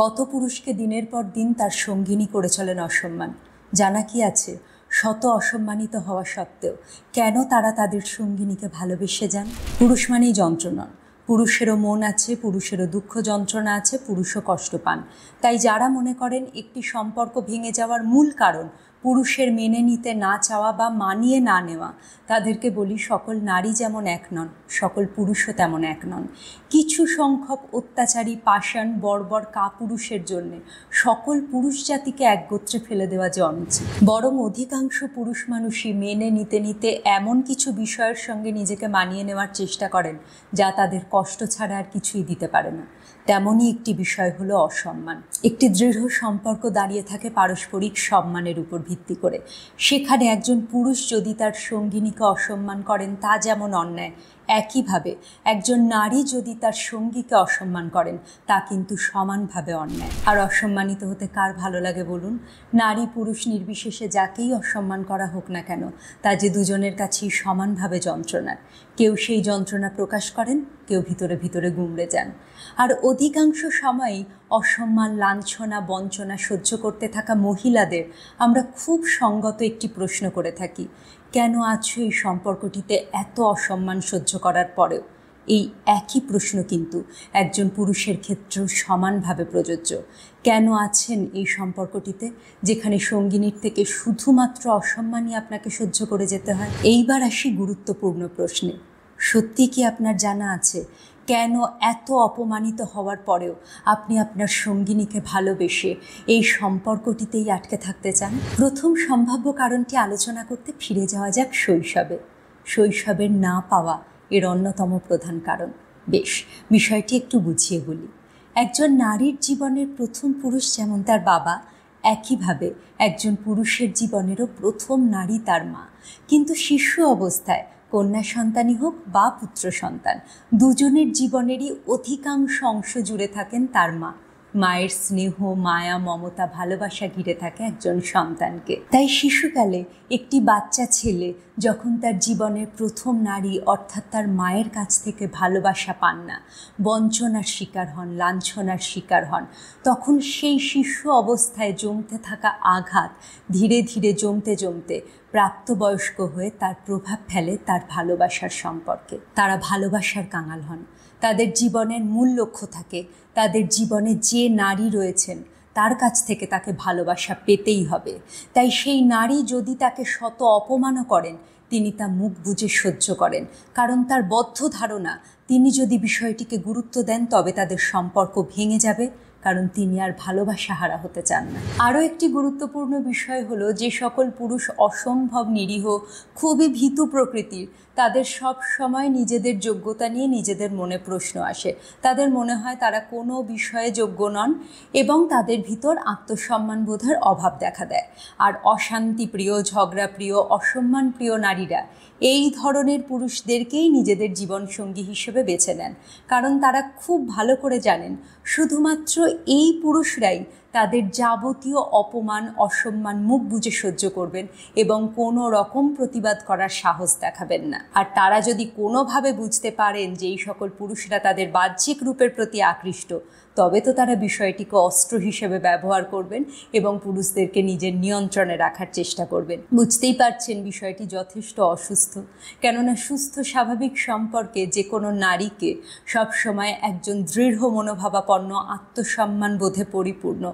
কত পুরুষকে দিনের পর দিন তার সঙ্গিনী করে চলেন অসম্মান। জানা কি আছে, শত অসম্মানিত হওয়া সত্ত্বেও কেন তারা তাদের সঙ্গিনীকে ভালোবেসে যান? পুরুষ মানেই যন্ত্রণা। পুরুষেরও মন আছে, পুরুষেরও দুঃখ যন্ত্রণা আছে, পুরুষও কষ্ট পান। তাই যারা মনে করেন একটি সম্পর্ক ভেঙে যাওয়ার মূল কারণ পুরুষের মেনে নিতে না চাওয়া বা মানিয়ে না নেওয়া, তাদেরকে বলি সকল নারী যেমন এক নন, সকল পুরুষও তেমন এক নন। কিছু সংখ্যক অত্যাচারী পাষাণ বর্বর কাপুরুষের জন্যে সকল পুরুষ জাতিকে একগোত্রে ফেলে দেওয়া যে অনুচিত। বরং অধিকাংশ পুরুষ মানুষই মেনে নিতে নিতে এমন কিছু বিষয়ের সঙ্গে নিজেকে মানিয়ে নেওয়ার চেষ্টা করেন যা তাদের কষ্ট ছাড়া আর কিছুই দিতে পারে না। তেমনই একটি বিষয় হলো অসম্মান। একটি দৃঢ় সম্পর্ক দাঁড়িয়ে থাকে পারস্পরিক সম্মানের উপর ভিত্তি করে। সেখানে একজন পুরুষ যদি তার সঙ্গিনীকে অসম্মান করেন তা যেমন অন্যায়, একইভাবে একজন নারী যদি তার সঙ্গীকে অসম্মান করেন তা কিন্তু সমানভাবে অন্যায়। আর অসম্মানিত হতে কার ভালো লাগে বলুন? নারী পুরুষ নির্বিশেষে যাকেই অসম্মান করা হোক না কেন, তা যে দুজনের কাছেই সমানভাবে যন্ত্রণার। কেউ সেই যন্ত্রণা প্রকাশ করেন, কেউ ভিতরে ভিতরে গুমড়ে যান। আর অধিকাংশ সময়ই অসম্মান, লাঞ্ছনা, বঞ্চনা সহ্য করতে থাকা মহিলাদের আমরা খুব সঙ্গত একটি প্রশ্ন করে থাকি, কেন আছো এই সম্পর্কটিতে এত অসম্মান সহ্য করার পরেও? এই একই প্রশ্ন কিন্তু একজন পুরুষের ক্ষেত্রেও সমানভাবে প্রযোজ্য। কেন আছেন এই সম্পর্কটিতে যেখানে সঙ্গিনীর থেকে শুধুমাত্র অসম্মানই আপনাকে সহ্য করে যেতে হয়? এইবার আসি গুরুত্বপূর্ণ প্রশ্নে। সত্যি কি আপনার জানা আছে কেন এত অপমানিত হওয়ার পরেও আপনি আপনার সঙ্গিনীকে ভালোবেসে এই সম্পর্কটিতেই আটকে থাকতে চান? প্রথম সম্ভাব্য কারণটি আলোচনা করতে ফিরে যাওয়া যাক শৈশবে। শৈশবের না পাওয়া এর অন্যতম প্রধান কারণ। বেশ, বিষয়টি একটু বুঝিয়ে বলি। একজন নারীর জীবনের প্রথম পুরুষ যেমন তার বাবা, একইভাবে একজন পুরুষের জীবনেরও প্রথম নারী তার মা। কিন্তু শিশু অবস্থায় কন্যা সন্তানই হোক বা পুত্র সন্তান, দুজনের জীবনেরই অধিকাংশ অংশ জুড়ে থাকেন তার মা। মায়ের স্নেহ, মায়া, মমতা, ভালোবাসা ঘিরে থাকে একজন সন্তানকে। তাই শিশুকালে একটি বাচ্চা ছেলে যখন তার জীবনের প্রথম নারী অর্থাৎ তার মায়ের কাছ থেকে ভালোবাসা পান না, বঞ্চনার শিকার হন, লাঞ্ছনার শিকার হন, তখন সেই শিশু অবস্থায় জমতে থাকা আঘাত ধীরে ধীরে জমতে জমতে প্রাপ্তবয়স্ক হয়ে তার প্রভাব ফেলে তার ভালোবাসার সম্পর্কে। তারা ভালোবাসার কাঙাল হন। তাদের জীবনের মূল লক্ষ্য থাকে তাদের জীবনে যে নারী রয়েছেন তার কাছ থেকে তাকে ভালোবাসা পেতেই হবে। তাই সেই নারী যদি তাকে শত অপমানও করেন তিনি তা মুখ বুজে সহ্য করেন, কারণ তার বদ্ধ ধারণা তিনি যদি বিষয়টিকে গুরুত্ব দেন তবে তাদের সম্পর্ক ভেঙে যাবে, কারণ তিনি আর ভালোবাসা হারা হতে চান না। আরও একটি গুরুত্বপূর্ণ বিষয় হলো, যে সকল পুরুষ অসম্ভব নিরীহ, খুবই ভীতু প্রকৃতির, তাদের সব সময় নিজেদের যোগ্যতা নিয়ে নিজেদের মনে প্রশ্ন আসে। তাদের মনে হয় তারা কোনো বিষয়ে যোগ্য নন এবং তাদের ভিতর আত্মসম্মান বোধের অভাব দেখা দেয়। আর অশান্তিপ্রিয়, ঝগড়াপ্রিয়, অসম্মানপ্রিয় নারীরা এই ধরনের পুরুষদেরকেই নিজেদের জীবনসঙ্গী হিসেবে বেছে নেন, কারণ তারা খুব ভালো করে জানেন শুধুমাত্র এই পুরুষরাই তাদের যাবতীয় অপমান, অসম্মান মুখ বুজে সহ্য করবেন এবং কোনো রকম প্রতিবাদ করার সাহস দেখাবেন না। আর তারা যদি কোনোভাবে বুঝতে পারেন যে এই সকল পুরুষরা তাদের বাহ্যিক রূপের প্রতি আকৃষ্ট, তবে তো তারা বিষয়টিকে অস্ত্র হিসেবে ব্যবহার করবেন এবং পুরুষদেরকে নিজের নিয়ন্ত্রণে রাখার চেষ্টা করবেন। বুঝতেই পারছেন বিষয়টি যথেষ্ট অসুস্থ, কেননা সুস্থ স্বাভাবিক সম্পর্কে যে কোনো নারীকে সবসময় একজন দৃঢ় মনোভাবাপন্ন, আত্মসম্মান বোধে পরিপূর্ণ,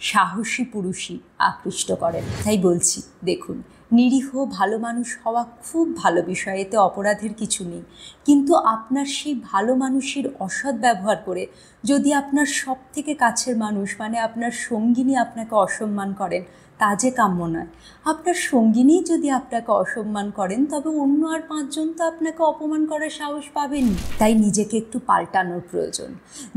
সাহসী পুরুষই আকৃষ্ট করেন। তাই বলছি, দেখুন, নিরীহ ভালো মানুষ হওয়া খুব ভালো বিষয়, এতে অপরাধের কিছু নেই। কিন্তু আপনার সেই ভালো মানুষের অসৎ ব্যবহার করে যদি আপনার সব থেকে কাছের মানুষ মানে আপনার সঙ্গিনী আপনাকে অসম্মান করেন, তা যে কাম্য নয়। আপনার সঙ্গিনী যদি আপনাকে অসম্মান করেন তবে অন্য আর 5 জন তো আপনাকে অপমান করার সাহস পাবেনই। তাই নিজেকে একটু পাল্টানোর প্রয়োজন,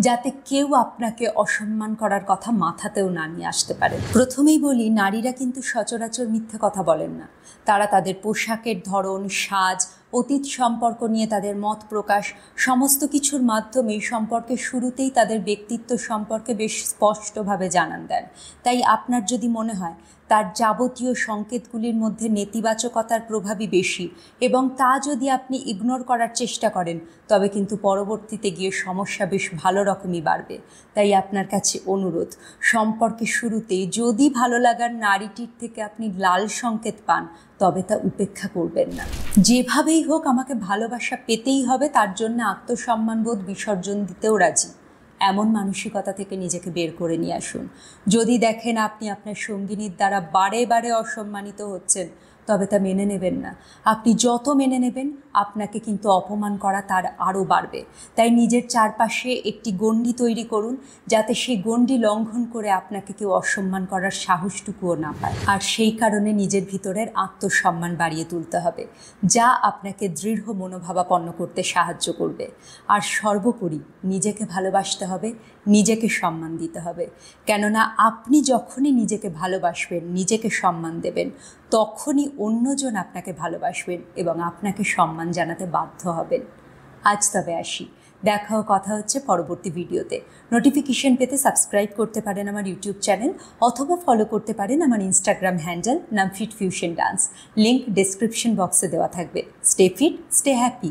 যাতে কেউ আপনাকে অসম্মান করার কথা মাথাতেও না নিয়ে আসতে পারে। প্রথমেই বলি, নারীরা কিন্তু সচরাচর মিথ্যে কথা বলেন না। তারা তাদের পোশাকের ধরন, সাজ, অতীত সম্পর্ক নিয়ে তাদের মত প্রকাশ, সমস্ত কিছুর মাধ্যমে এই সম্পর্কের শুরুতেই তাদের ব্যক্তিত্ব সম্পর্কে বেশ স্পষ্টভাবে জানান দেন। তাই আপনার যদি মনে হয় তার যাবতীয় সংকেতগুলির মধ্যে নেতিবাচকতার প্রভাবই বেশি, এবং তা যদি আপনি ইগনোর করার চেষ্টা করেন তবে কিন্তু পরবর্তীতে গিয়ে সমস্যা বেশ ভালো রকমই বাড়বে। তাই আপনার কাছে অনুরোধ, সম্পর্কের শুরুতেই যদি ভালো লাগার নারীটির থেকে আপনি লাল সংকেত পান তবে তা উপেক্ষা করবেন না। যেভাবেই হোক আমাকে ভালোবাসা পেতেই হবে, তার জন্য আত্মসম্মানবোধ বিসর্জন দিতেও রাজি, এমন মানসিকতা থেকে নিজেকে বের করে নিয়ে আসুন। যদি দেখেন আপনি আপনার সঙ্গিনীর দ্বারা বারে বারে অসম্মানিত হচ্ছেন তবে তা মেনে নেবেন না। আপনি যত মেনে নেবেন আপনাকে কিন্তু অপমান করা তার আরও বাড়বে। তাই নিজের চারপাশে একটি গণ্ডি তৈরি করুন যাতে সেই গণ্ডি লঙ্ঘন করে আপনাকে কেউ অসম্মান করার সাহসটুকুও না পায়। আর সেই কারণে নিজের ভিতরের আত্মসম্মান বাড়িয়ে তুলতে হবে, যা আপনাকে দৃঢ় মনোভাবাপন্ন করতে সাহায্য করবে। আর সর্বোপরি নিজেকে ভালোবাসতে হবে, নিজেকে সম্মান দিতে হবে। কেননা আপনি যখনই নিজেকে ভালোবাসবেন, নিজেকে সম্মান দেবেন, তখনই অন্যজন আপনাকে ভালোবাসবেন এবং আপনাকে সম্মান জানাতে বাধ্য হবেন। আজ তবে আসি, দেখা ও কথা হচ্ছে পরবর্তী ভিডিওতে। নোটিফিকেশন পেতে সাবস্ক্রাইব করতে পারেন আমার ইউটিউব চ্যানেল, অথবা ফলো করতে পারেন আমার ইনস্টাগ্রাম হ্যান্ডেল নামফিট ফিউশন ডান্স। লিঙ্ক ডেসক্রিপশন বক্সে দেওয়া থাকবে। Stay fit, stay happy.